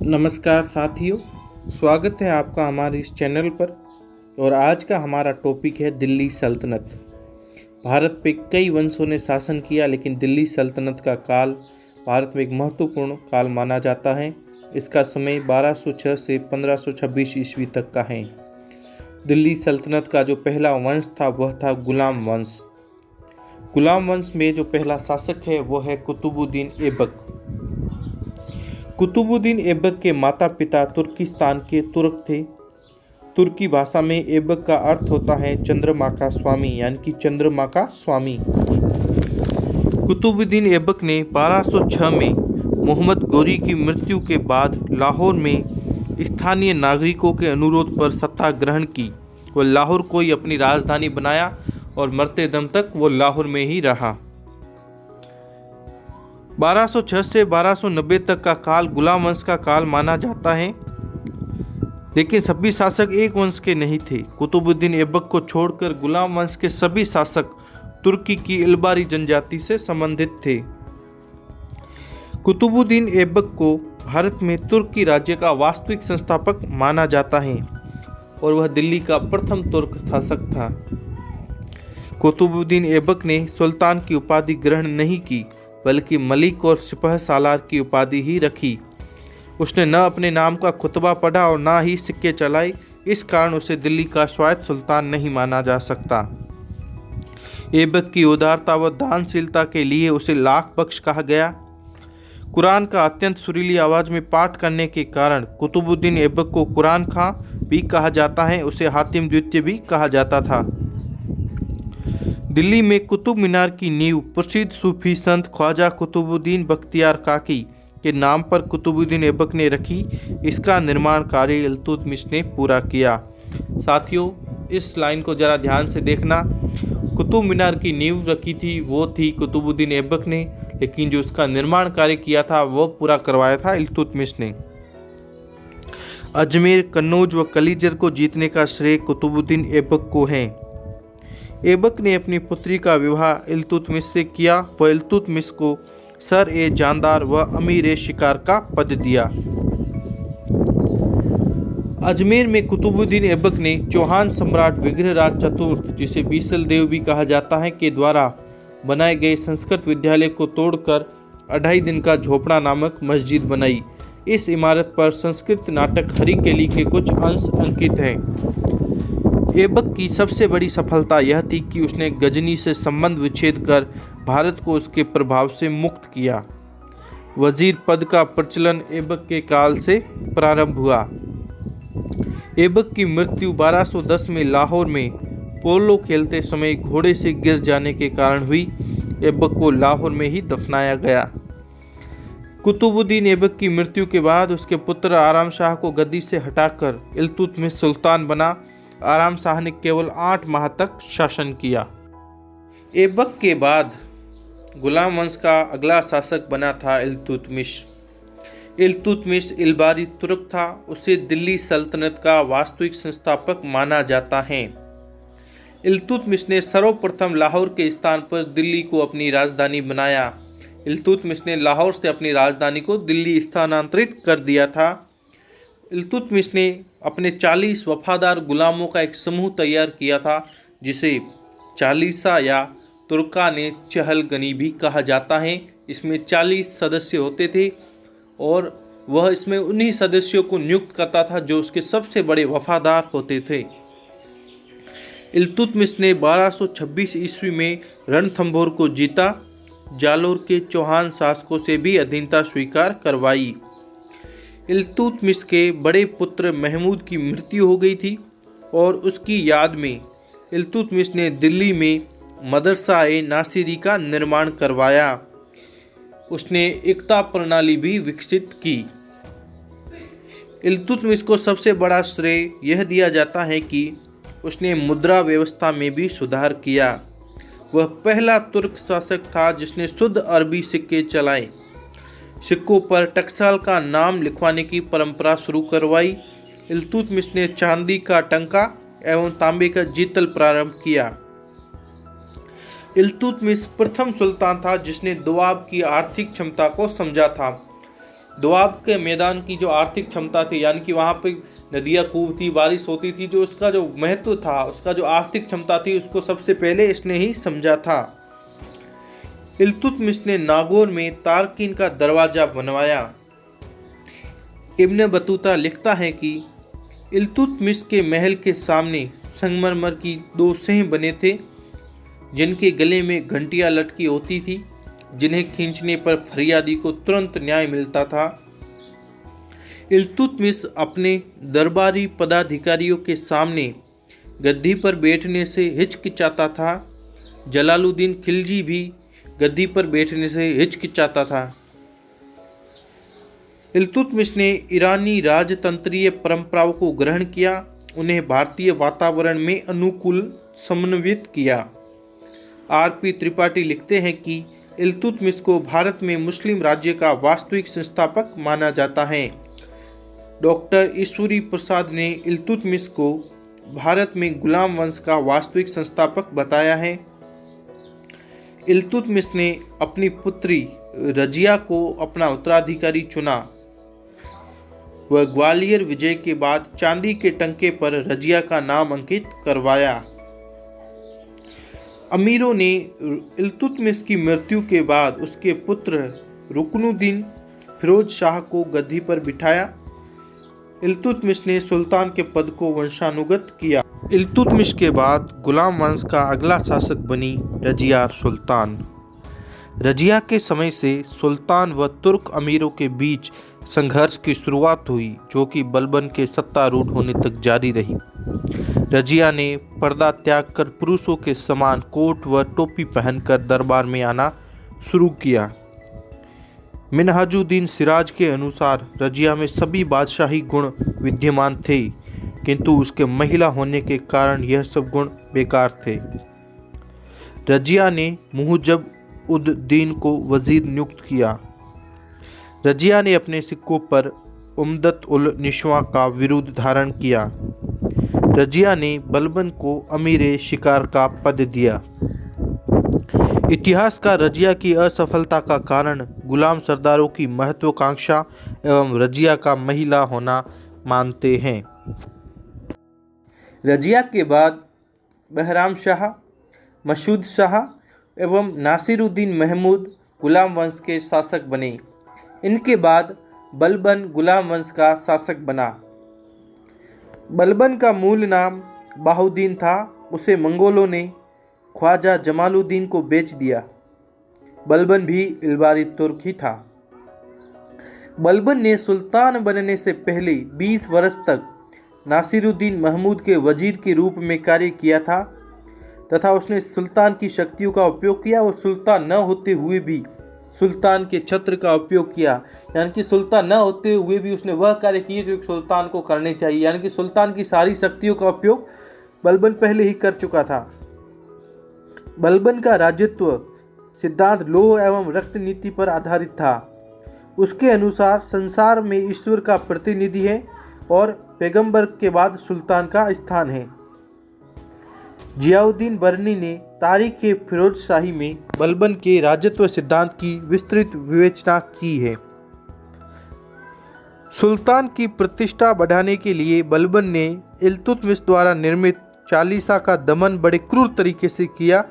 नमस्कार साथियों, स्वागत है आपका हमारे इस चैनल पर। और आज का हमारा टॉपिक है दिल्ली सल्तनत। भारत पे कई वंशों ने शासन किया, लेकिन दिल्ली सल्तनत का काल भारत में एक महत्वपूर्ण काल माना जाता है। इसका समय 1206 से 1526 ईस्वी तक का है। दिल्ली सल्तनत का जो पहला वंश था वह था गुलाम वंश। गुलाम वंश में जो पहला शासक है वो है कुतुबुद्दीन ऐबक। कुतुबुद्दीन ऐबक के माता पिता तुर्किस्तान के तुर्क थे। तुर्की भाषा में ऐबक का अर्थ होता है चंद्रमा का स्वामी, यानी कि चंद्रमा का स्वामी। कुतुबुद्दीन ऐबक ने 1206 में मोहम्मद गोरी की मृत्यु के बाद लाहौर में स्थानीय नागरिकों के अनुरोध पर सत्ता ग्रहण की। वह लाहौर को ही अपनी राजधानी बनाया और मरते दम तक वो लाहौर में ही रहा। 1206 से 1290 तक का काल गुलाम वंश का काल माना जाता है, लेकिन सभी शासक एक वंश के नहीं थे। कुतुबुद्दीन ऐबक को छोड़कर गुलाम वंश के सभी शासक तुर्की की इल्बारी जनजाति से संबंधित थे। कुतुबुद्दीन ऐबक को भारत में तुर्की राज्य का वास्तविक संस्थापक माना जाता है और वह दिल्ली का प्रथम तुर्क शासक था। कुतुबुद्दीन ऐबक ने सुल्तान की उपाधि ग्रहण नहीं की, बल्कि मलिक और सिपह सालार की उपाधि ही रखी। उसने न अपने नाम का खुतबा पढ़ा और न ही सिक्के चलाए। इस कारण उसे दिल्ली का स्वायत्त सुल्तान नहीं माना जा सकता। ऐबक की उदारता व दानशीलता के लिए उसे लाख बख्श कहा गया। कुरान का अत्यंत सुरीली आवाज़ में पाठ करने के कारण कुतुबुद्दीन ऐबक को कुरान खां भी कहा जाता है। उसे हातिम द्वितीय भी कहा जाता था। दिल्ली में कुतुब मीनार की नींव प्रसिद्ध सूफी संत ख्वाजा कुतुबुद्दीन बख्तियार काकी के नाम पर कुतुबुद्दीन ऐबक ने रखी। इसका निर्माण कार्य इल्तुतमिश ने पूरा किया। साथियों, इस लाइन को ज़रा ध्यान से देखना। कुतुब मीनार की नींव रखी थी वो थी कुतुबुद्दीन ऐबक ने, लेकिन जो उसका निर्माण कार्य किया था वो पूरा करवाया था इल्तुतमिश ने। अजमेर, कन्नौज व कलीजर को जीतने का श्रेय कुतुबुद्दीन ऐबक को है। ऐबक ने अपनी पुत्री का विवाह इल्तुतमिश से किया। वह इल्तुतमिश को सर ए जानदार व अमीर ए शिकार का पद दिया। अजमेर में कुतुबुद्दीन ऐबक ने चौहान सम्राट विग्रहराज चतुर्थ, जिसे बीसल देव भी कहा जाता है, के द्वारा बनाए गए संस्कृत विद्यालय को तोड़कर 2.5 दिन का झोपड़ा नामक मस्जिद बनाई। इस इमारत पर संस्कृत नाटक हरिकेली के कुछ अंश अंकित हैं। ऐबक की सबसे बड़ी सफलता यह थी कि उसने गजनी से संबंध विच्छेद कर भारत को उसके प्रभाव से मुक्त किया। वजीर पद का प्रचलन ऐबक के काल से प्रारंभ हुआ। ऐबक की मृत्यु 1210 में लाहौर में पोलो खेलते समय घोड़े से गिर जाने के कारण हुई। ऐबक को लाहौर में ही दफनाया गया। कुतुबुद्दीन ऐबक की मृत्यु के बाद उसके पुत्र आराम शाह को गद्दी से हटाकर इल्तुतमिश सुल्तान बना। आराम शाह ने केवल 8 माह तक शासन किया। ऐबक के बाद गुलाम वंश का अगला शासक बना था इल्तुतमिश। इल्तुतमिश इल्बारी तुर्क था। उसे दिल्ली सल्तनत का वास्तविक संस्थापक माना जाता है। इल्तुतमिश ने सर्वप्रथम लाहौर के स्थान पर दिल्ली को अपनी राजधानी बनाया। इल्तुतमिश ने लाहौर से अपनी राजधानी को दिल्ली स्थानांतरित कर दिया था। इल्तुतमिश ने अपने 40 वफादार गुलामों का एक समूह तैयार किया था, जिसे चालीसा या तुर्काने चहलगनी भी कहा जाता है। इसमें 40 सदस्य होते थे और वह इसमें उन्हीं सदस्यों को नियुक्त करता था जो उसके सबसे बड़े वफादार होते थे। इल्तुतमिश ने 1226 ईस्वी में रणथंभौर को जीता। जालोर के चौहान शासकों से भी अधीनता स्वीकार करवाई। इल्तुतमिश के बड़े पुत्र महमूद की मृत्यु हो गई थी और उसकी याद में इल्तुतमिश ने दिल्ली में मदरसा ए नासिरी का निर्माण करवाया। उसने एकता प्रणाली भी विकसित की। इल्तुतमिश को सबसे बड़ा श्रेय यह दिया जाता है कि उसने मुद्रा व्यवस्था में भी सुधार किया। वह पहला तुर्क शासक था जिसने शुद्ध अरबी सिक्के चलाए। सिक्कों पर टकसाल का नाम लिखवाने की परंपरा शुरू करवाई। इल्तुतमिश ने चांदी का टंका एवं तांबे का जीतल प्रारंभ किया। इल्तुतमिश प्रथम सुल्तान था जिसने दोआब की आर्थिक क्षमता को समझा था। दोआब के मैदान की जो आर्थिक क्षमता थी, यानी कि वहाँ पे नदियाँ खूब थी, बारिश होती थी, जो उसका जो महत्व था, उसका जो आर्थिक क्षमता थी, उसको सबसे पहले इसने ही समझा था। इल्तुतमिश ने नागौर में तारकीन का दरवाज़ा बनवाया। इब्न बतूता लिखता है कि इल्तुतमिश के महल के सामने संगमरमर की 2 सिंह बने थे, जिनके गले में घंटियां लटकी होती थी, जिन्हें खींचने पर फरियादी को तुरंत न्याय मिलता था। इल्तुतमिश अपने दरबारी पदाधिकारियों के सामने गद्दी पर बैठने से हिचकिचाता था। जलालुद्दीन खिलजी भी गद्दी पर बैठने से हिचकिचाता था। इल्तुतमिश ने ईरानी राजतंत्रीय परंपराओं को ग्रहण किया, उन्हें भारतीय वातावरण में अनुकूल समन्वित किया। आर.पी. त्रिपाठी लिखते हैं कि इल्तुतमिश को भारत में मुस्लिम राज्य का वास्तविक संस्थापक माना जाता है। डॉक्टर ईश्वरी प्रसाद ने इल्तुतमिश को भारत में गुलाम वंश का वास्तविक संस्थापक बताया है। इल्तुतमिश ने अपनी पुत्री रजिया को अपना उत्तराधिकारी चुना। वह ग्वालियर विजय के बाद चांदी के टंके पर रजिया का नाम अंकित करवाया। अमीरों ने इल्तुतमिश की मृत्यु के बाद उसके पुत्र रुकनुद्दीन फिरोज शाह को गद्दी पर बिठाया। इल्तुतमिश ने सुल्तान के पद को वंशानुगत किया। इल्तुतमिश के बाद गुलाम वंश का अगला शासक बनी रजिया सुल्तान। रजिया के समय से सुल्तान व तुर्क अमीरों के बीच संघर्ष की शुरुआत हुई, जो कि बलबन के सत्तारूढ़ होने तक जारी रही। रजिया ने पर्दा त्याग कर पुरुषों के समान कोट व टोपी पहनकर दरबार में आना शुरू किया। मिनहाजुद्दीन सिराज के अनुसार रजिया में सभी बादशाही गुण विद्यमान थे, किंतु उसके महिला होने के कारण यह सब गुण बेकार थे। रजिया ने मुहज्जब उद दीन को वजीर नियुक्त किया। रजिया ने अपने सिक्कों पर उम्दत उल निशवा का विरुद्ध धारण किया। रजिया ने बलबन को अमीर शिकार का पद दिया। इतिहासकार रजिया की असफलता का कारण गुलाम सरदारों की महत्वाकांक्षा एवं रजिया का महिला होना मानते हैं। रजिया के बाद बहराम शाह, मसूद शाह एवं नासिरुद्दीन महमूद गुलाम वंश के शासक बने। इनके बाद बलबन गुलाम वंश का शासक बना। बलबन का मूल नाम बाहुद्दीन था। उसे मंगोलों ने ख्वाजा जमालुद्दीन को बेच दिया। बलबन भी इलबारी तुर्क ही था। बलबन ने सुल्तान बनने से पहले 20 वर्ष तक नासिरुद्दीन महमूद के वजीर के रूप में कार्य किया था तथा उसने सुल्तान की शक्तियों का उपयोग किया और सुल्तान न होते हुए भी सुल्तान के छत्र का उपयोग किया, यानी कि सुल्तान न होते हुए भी उसने वह कार्य किए जो एक सुल्तान को करने चाहिए, यानी कि सुल्तान की सारी शक्तियों का उपयोग बलबन पहले ही कर चुका था। बलबन का राजत्व सिद्धांत लोह एवं रक्त नीति पर आधारित था। उसके अनुसार संसार में ईश्वर का प्रतिनिधि है और पैगंबर के बाद सुल्तान का स्थान है। जियाउद्दीन बरनी ने तारीख ए फिरोज शाही में बलबन के राजत्व सिद्धांत की विस्तृत विवेचना की है। सुल्तान की प्रतिष्ठा बढ़ाने के लिए बलबन ने इल्तुतमिश द्वारा निर्मित चालीसा का दमन बड़े क्रूर तरीके से किया।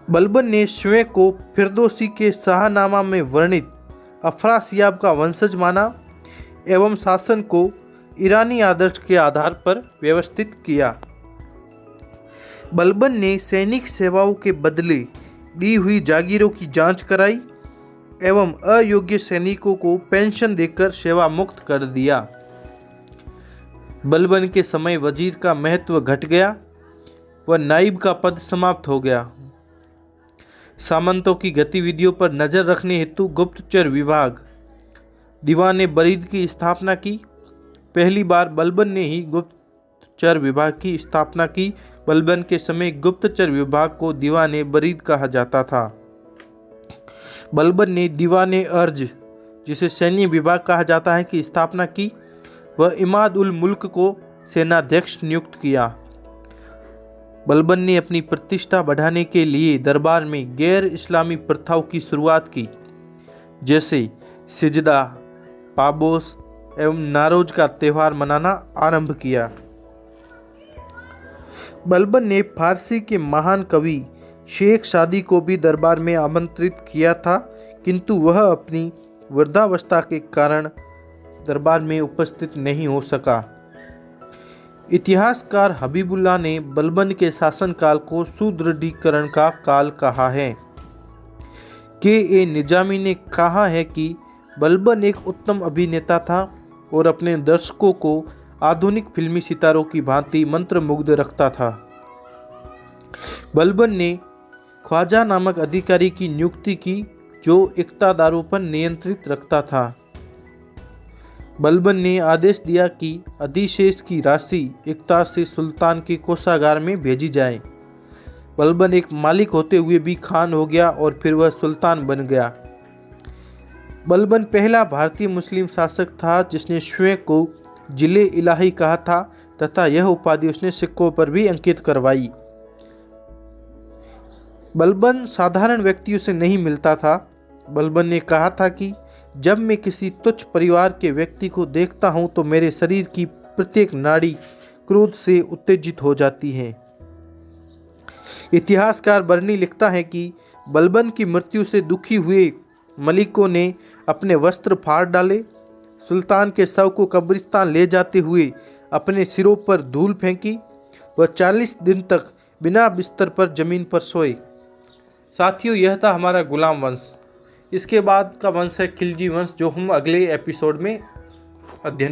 बलबन ने स्वयं को फिरदौसी के शाहनामा में वर्णित अफरासियाब का वंशज माना एवं शासन को ईरानी आदर्श के आधार पर व्यवस्थित किया। बलबन ने सैनिक सेवाओं के बदले दी हुई जागीरों की जांच कराई एवं अयोग्य सैनिकों को पेंशन देकर सेवा मुक्त कर दिया। बलबन के समय वजीर का महत्व घट गया व नाइब का पद समाप्त हो गया। सामंतों की गतिविधियों पर नजर रखने हेतु गुप्तचर विभाग दीवान बरीद की स्थापना की। पहली बार बलबन ने ही गुप्तचर विभाग की स्थापना की। बलबन के समय गुप्तचर विभाग को दीवान बरीद कहा जाता था। बलबन ने दीवान अर्ज, जिसे सैन्य विभाग कहा जाता है, की स्थापना की। वह इमाद उल मुल्क को सेनाध्यक्ष नियुक्त किया। बलबन ने अपनी प्रतिष्ठा बढ़ाने के लिए दरबार में गैर इस्लामी प्रथाओं की शुरुआत की। जैसे सिजदा, पाबोस एवं नारोज का त्यौहार मनाना आरंभ किया। बलबन ने फारसी के महान कवि शेख सादी को भी दरबार में आमंत्रित किया था, किंतु वह अपनी वृद्धावस्था के कारण दरबार में उपस्थित नहीं हो सका। इतिहासकार हबीबुल्लाह ने बलबन के शासनकाल को सुदृढ़ीकरण का काल कहा है। के निजामी ने कहा है कि बलबन एक उत्तम अभिनेता था और अपने दर्शकों को आधुनिक फिल्मी सितारों की भांति मंत्रमुग्ध रखता था। बलबन ने ख्वाजा नामक अधिकारी की नियुक्ति की जो इक्तादारों पर नियंत्रित रखता था। बलबन ने आदेश दिया कि अधिशेष की राशि इक्तार से सुल्तान के कोषागार में भेजी जाए। बलबन एक मालिक होते हुए भी खान हो गया और फिर वह सुल्तान बन गया। बलबन पहला भारतीय मुस्लिम शासक था जिसने स्वयं को जिले इलाही कहा था तथा यह उपाधि उसने सिक्कों पर भी अंकित करवाई। बलबन साधारण व्यक्तियों से नहीं मिलता था। बलबन ने कहा था कि जब मैं किसी तुच्छ परिवार के व्यक्ति को देखता हूं तो मेरे शरीर की प्रत्येक नाड़ी क्रोध से उत्तेजित हो जाती है। इतिहासकार बर्नी लिखता है कि बलबन की मृत्यु से दुखी हुए मलिकों ने अपने वस्त्र फाड़ डाले, सुल्तान के शव को कब्रिस्तान ले जाते हुए अपने सिरों पर धूल फेंकी। वह 40 दिन तक बिना बिस्तर पर जमीन पर सोए। साथियों, यह था हमारा गुलाम वंश। इसके बाद का वंश है खिलजी वंश, जो हम अगले एपिसोड में अध्ययन